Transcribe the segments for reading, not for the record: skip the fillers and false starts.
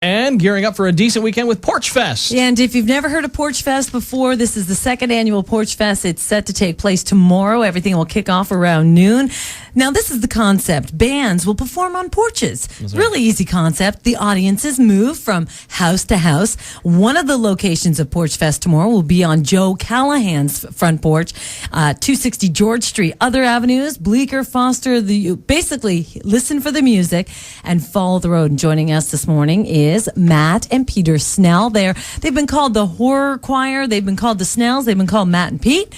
And gearing up for a decent weekend with Porchfest. And if you've never heard of Porchfest before, this is the second annual Porchfest. It's set to take place tomorrow. Everything will kick off around noon. Now, this is the concept. Bands will perform on porches. Really easy concept. The audiences move from house to house. One of the locations of Porchfest tomorrow will be on Joe Callahan's front porch, 260 George Street. Other avenues, Bleecker, Foster, basically listen for the music and follow the road. And joining us this morning is Matt and Peter Snell. They've been called the Horror Choir. They've been called the Snells. They've been called Matt and Pete.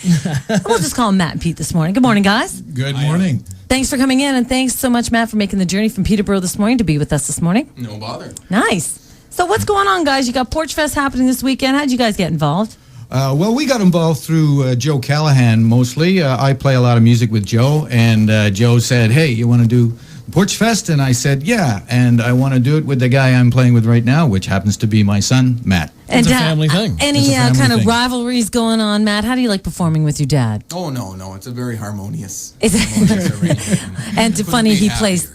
We'll just call them Matt and Pete this morning. Good morning, guys. Good morning. Thanks for coming in, and thanks so much, Matt, for making the journey from Peterborough this morning to be with us this morning. No bother. Nice. So what's going on, guys? You got Porchfest happening this weekend. How'd you guys get involved? Well, we got involved through Joe Callahan mostly. I play a lot of music with Joe, and Joe said, "Hey, you want to do Porchfest?" And I said, "Yeah," and I want to do it with the guy I'm playing with right now, which happens to be my son, Matt. It's a family thing. Any kind of rivalries going on, Matt? How do you like performing with your dad? Oh, no. It's a very harmonious. And funny he plays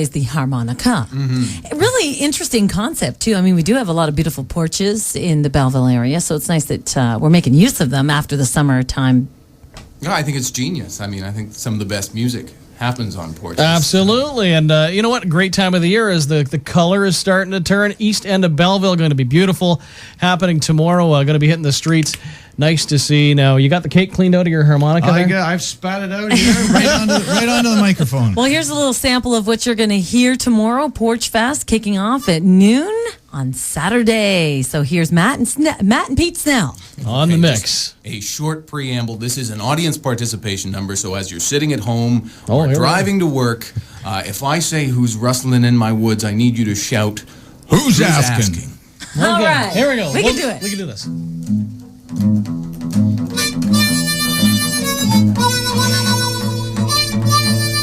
the harmonica. Mm-hmm. Really interesting concept, too. I mean, we do have a lot of beautiful porches in the Belleville area, so it's nice that we're making use of them after the summertime. No, I think it's genius. I mean, I think some of the best music happens on porches. Absolutely. And you know what? Great time of the year is the color is starting to turn. East end of Belleville going to be beautiful. Happening tomorrow. Going to be hitting the streets. Nice to see. Now, you got the cake cleaned out of your harmonica there? I've spat it out here right onto the microphone. Well, here's a little sample of what you're going to hear tomorrow. Porchfest kicking off at noon on Saturday. So here's Matt and Pete Snell. On the mix. A short preamble. This is an audience participation number, so as you're sitting at home or driving to work, if I say "Who's rustling in my woods," I need you to shout, Who's asking? All right. Here we go. We can do it. We can do this.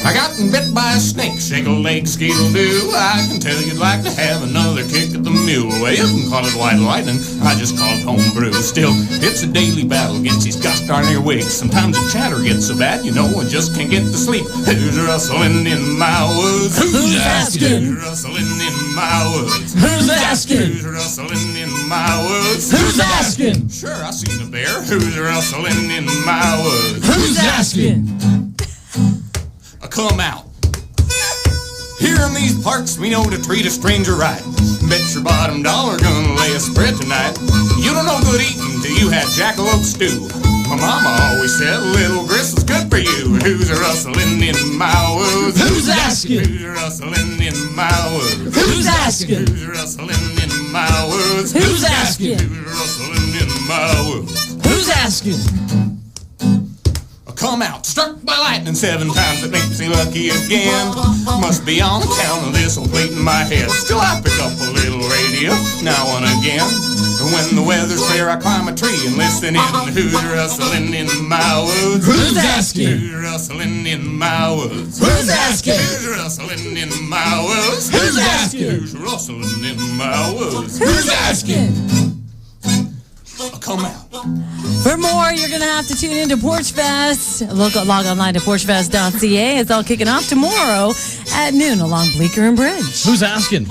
I got bit by a snake, shake a leg, skittle-doo. I can tell you'd like to have another kick at the mule. Well, you can call it white lightning, I just call it homebrew. Still, it's a daily battle against these gosh darn earwigs. Sometimes the chatter gets so bad, you know, I just can't get to sleep. Who's rustling in my woods? Who's asking? Who's rustling in my woods? Who's asking? Who's rustling in my woods? Who's asking? Sure, I seen a bear. Who's rustling in my woods? Who's asking? Come out. Here in these parts, we know to treat a stranger right. Bet your bottom dollar gonna lay a spread tonight. You don't know good eating till you had jackalope stew. My mama always said a little gristle's good for you. Who's rustling in my woods? Who's asking? Who's rustling in my woods? Who's asking? Who's rustling in my woods? Who's asking? Who's rustling in my woods? Who's asking? Come out, struck by lightning 7 times, it makes me lucky again. Must be on account of this old plate in my head. Still I pick up a little radio, now and again. When the weather's fair, I climb a tree and listen in. Who's rustling in my woods? Who's asking? Who's rustling in my woods? Who's asking? Who's rustling in my woods? Who's asking? Who's rustling in my woods? Who's asking? Come out. For more, you're going to have to tune into Porchfest. Log online to porchfest.ca. It's all kicking off tomorrow at noon along Bleecker and Bridge. Who's asking?